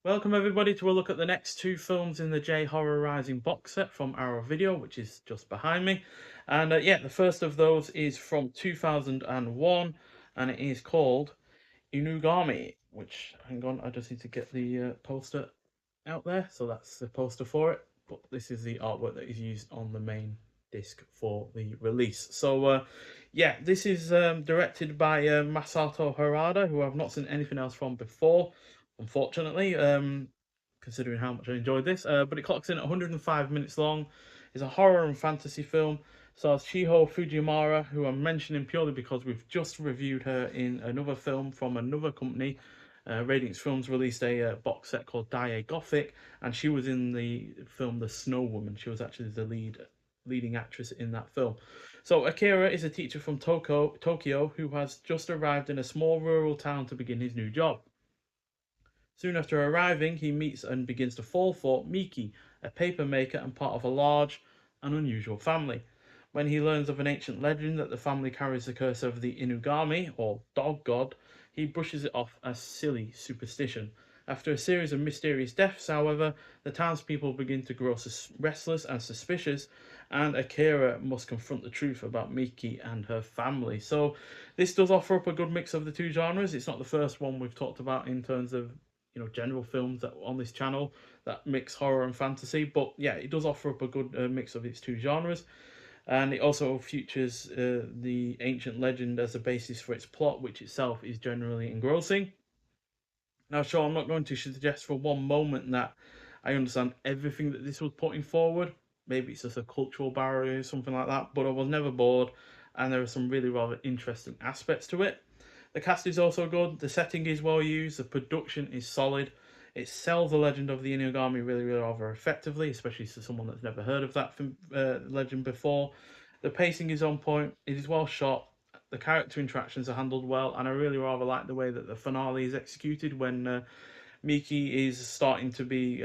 Welcome everybody to a look at the next two films in the J Horror Rising box set from Arrow Video, which is just behind me. And yeah, the first of those is from 2001, and it is called Inugami, which, hang on, I just need to get the poster out there. So that's the poster for it, but this is the artwork that is used on the main disc for the release. So yeah, this is directed by Masato Harada, who I've not seen anything else from before, unfortunately, considering how much I enjoyed this. But it clocks in at 105 minutes long. It's a horror and fantasy film. Stars Shiho Fujimura, who I'm mentioning purely because we've just reviewed her in another film from another company. Radiance Films released a box set called Die Gothic, and she was in the film The Snow Woman. She was actually the leading actress in that film. So Akira is a teacher from Tokyo who has just arrived in a small rural town to begin his new job. Soon after arriving, he meets and begins to fall for Miki, a paper maker and part of a large and unusual family. When he learns of an ancient legend that the family carries the curse of the Inugami, or dog god, he brushes it off as silly superstition. After a series of mysterious deaths, however, the townspeople begin to grow restless and suspicious, and Akira must confront the truth about Miki and her family. So, this does offer up a good mix of the two genres. It's not the first one we've talked about in terms of general films that on this channel that mix horror and fantasy, but yeah, it does offer up a good mix of its two genres, and it also features the ancient legend as a basis for its plot, which itself is generally engrossing. Now, sure, I'm not going to suggest for one moment that I understand everything that this was putting forward. Maybe it's just a cultural barrier or something like that, but I was never bored, and there are some really rather interesting aspects to it. The cast is also good, the setting is well used, the production is solid. It sells the legend of the Inugami really, really rather effectively, especially to someone that's never heard of that legend before. The pacing is on point, it is well shot, the character interactions are handled well, and I really rather like the way that the finale is executed when Miki is starting to be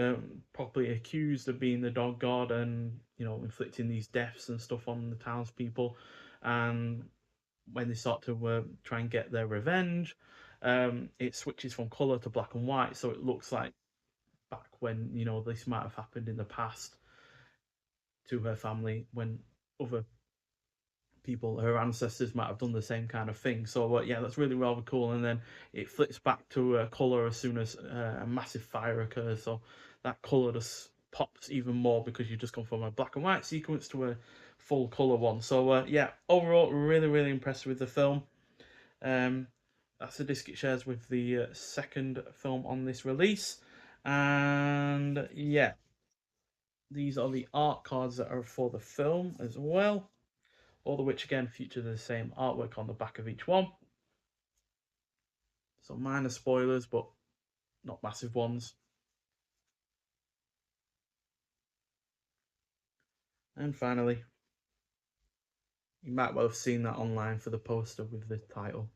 properly accused of being the dog god and inflicting these deaths and stuff on the townspeople, and when they start to try and get their revenge, it switches from color to black and white, so it looks like back when this might have happened in the past to her family when other people, her ancestors, might have done the same kind of thing. So yeah, that's really rather cool. And then it flips back to color as soon as a massive fire occurs. So that color just pops even more because you've just gone from a black and white sequence to a full color one. So yeah, overall, really, really impressed with the film. Um, that's the disc it shares with the second film on this release. And yeah, these are the art cards that are for the film as well, all of which again feature the same artwork on the back of each one. So minor spoilers, but not massive ones. And finally, you might well have seen that online for the poster with the title.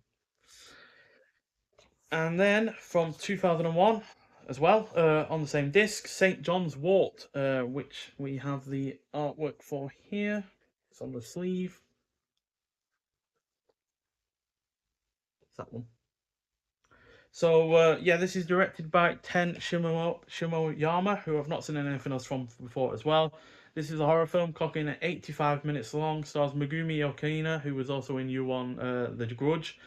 And then from 2001 as well, on the same disc, St. John's Wort, which we have the artwork for here. It's on the sleeve. It's that one. So yeah, this is directed by Shimoyama, who I've not seen anything else from before as well. This is a horror film, clocking at 85 minutes long. Stars Megumi Okina, who was also in You The Grudge.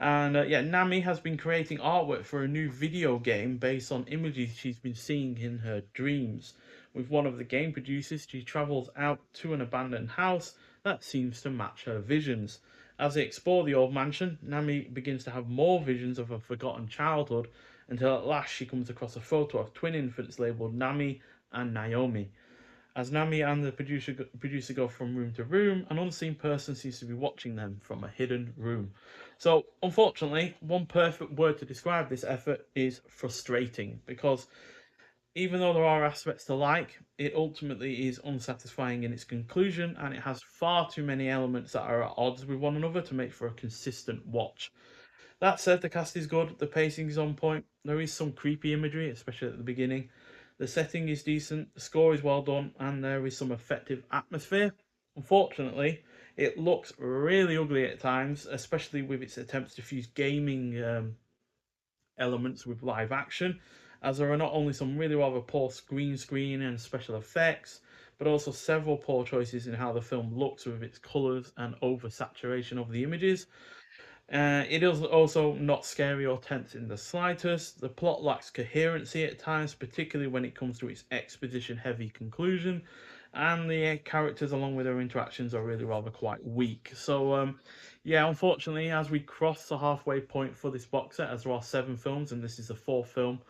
And yeah, Nami has been creating artwork for a new video game based on images she's been seeing in her dreams. With one of the game producers, she travels out to an abandoned house that seems to match her visions. As they explore the old mansion, Nami begins to have more visions of a forgotten childhood until at last she comes across a photo of twin infants labeled Nami and Naomi. As Nami and the producer go from room to room, an unseen person seems to be watching them from a hidden room. So, unfortunately, one perfect word to describe this effort is frustrating, because even though there are aspects to like, it ultimately is unsatisfying in its conclusion, and it has far too many elements that are at odds with one another to make for a consistent watch. That said, the cast is good, the pacing is on point, there is some creepy imagery, especially at the beginning. The setting is decent, the score is well done, and there is some effective atmosphere. Unfortunately, it looks really ugly at times, especially with its attempts to fuse gaming elements with live action. as there are not only some really rather poor green screen and special effects, but also several poor choices in how the film looks with its colours and oversaturation of the images. It is also not scary or tense in the slightest. The plot lacks coherency at times, particularly when it comes to its exposition heavy conclusion, and the characters, along with their interactions, are really rather quite weak. So, yeah, unfortunately, as we cross the halfway point for this box set, as there are 7 films, and this is the 4th film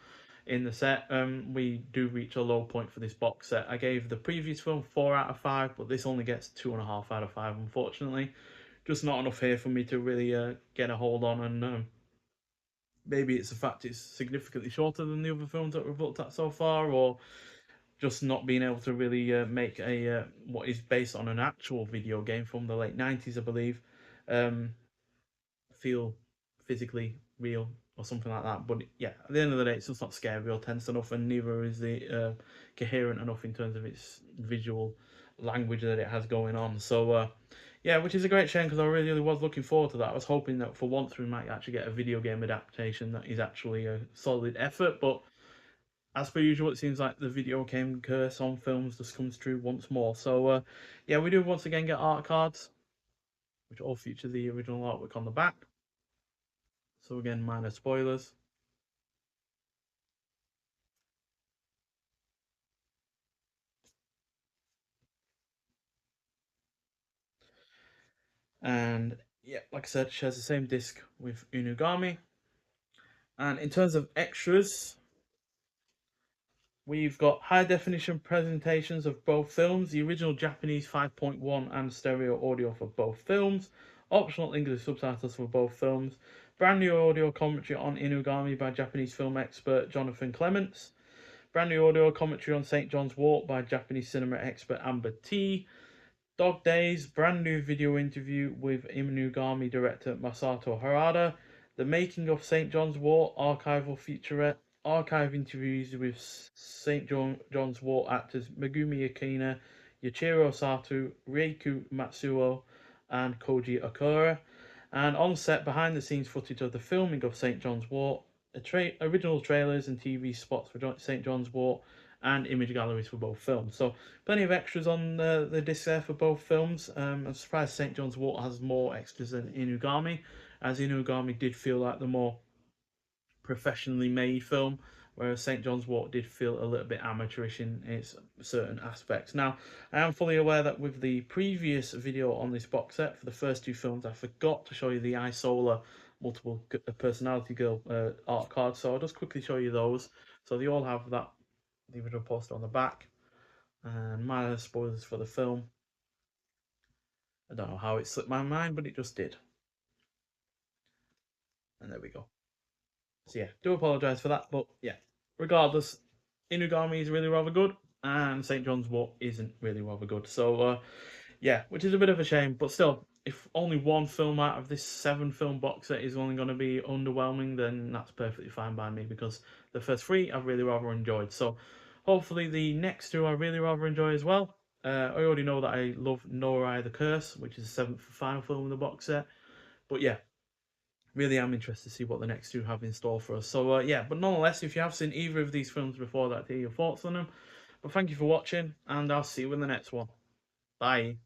in the set, we do reach a low point for this box set. I gave the previous film 4 out of 5, but this only gets 2.5 out of 5, unfortunately. Just not enough here for me to really get a hold on, and maybe it's the fact it's significantly shorter than the other films that we've looked at so far, or just not being able to really make a what is based on an actual video game from the late 90s, I believe, um, feel physically real or something like that. But yeah, at the end of the day, it's just not scary or tense enough, and neither is the coherent enough in terms of its visual language that it has going on. So yeah, which is a great shame because I really was looking forward to that. I was hoping that for once we might actually get a video game adaptation that is actually a solid effort, but as per usual, it seems like the video game curse on films just comes true once more. So yeah, we do once again get art cards, which all feature the original artwork on the back. So again, minor spoilers. And yeah, like I said, shares the same disc with Inugami. And in terms of extras, we've got high definition presentations of both films, the original Japanese 5.1 and stereo audio for both films, optional English subtitles for both films, brand new audio commentary on Inugami by Japanese film expert Jonathan Clements, brand new audio commentary on St. John's Wort by Japanese cinema expert Amber T, Dog Days, brand new video interview with Inugami director Masato Harada, the making of St. John's Wort archival featurette, archive interviews with St. John's Wort actors Megumi Akina, Yoichiro Sato, Reiku Matsuo, and Koji Okura, and on set behind the scenes footage of the filming of St. John's Wort, original trailers and TV spots for St. John's Wort, and image galleries for both films. So plenty of extras on the disc there for both films. I'm surprised St. John's Wort has more extras than Inugami, as Inugami did feel like the more professionally made film, whereas St. John's Wort did feel a little bit amateurish in its certain aspects. Now, I am fully aware that with the previous video on this box set for the first 2 films, I forgot to show you the iSolar multiple personality girl art cards, so I'll just quickly show you those. So they all have that, the original poster on the back, and minor spoilers for the film. I don't know how it slipped my mind, but it just did. And there we go. So yeah, do apologise for that, but yeah, regardless, Inugami is really rather good, and St. John's Wort isn't really rather good. So yeah, which is a bit of a shame, but still, if only one film out of this 7 film box set is only going to be underwhelming, then that's perfectly fine by me because the first 3 I've really rather enjoyed. So hopefully the next 2 I really rather enjoy as well. I already know that I love Norai the Curse, which is the 7th and final film in the box set. But yeah, really am interested to see what the next 2 have in store for us. So yeah, but nonetheless, if you have seen either of these films before, I'd like to hear your thoughts on them. But thank you for watching, and I'll see you in the next one. Bye.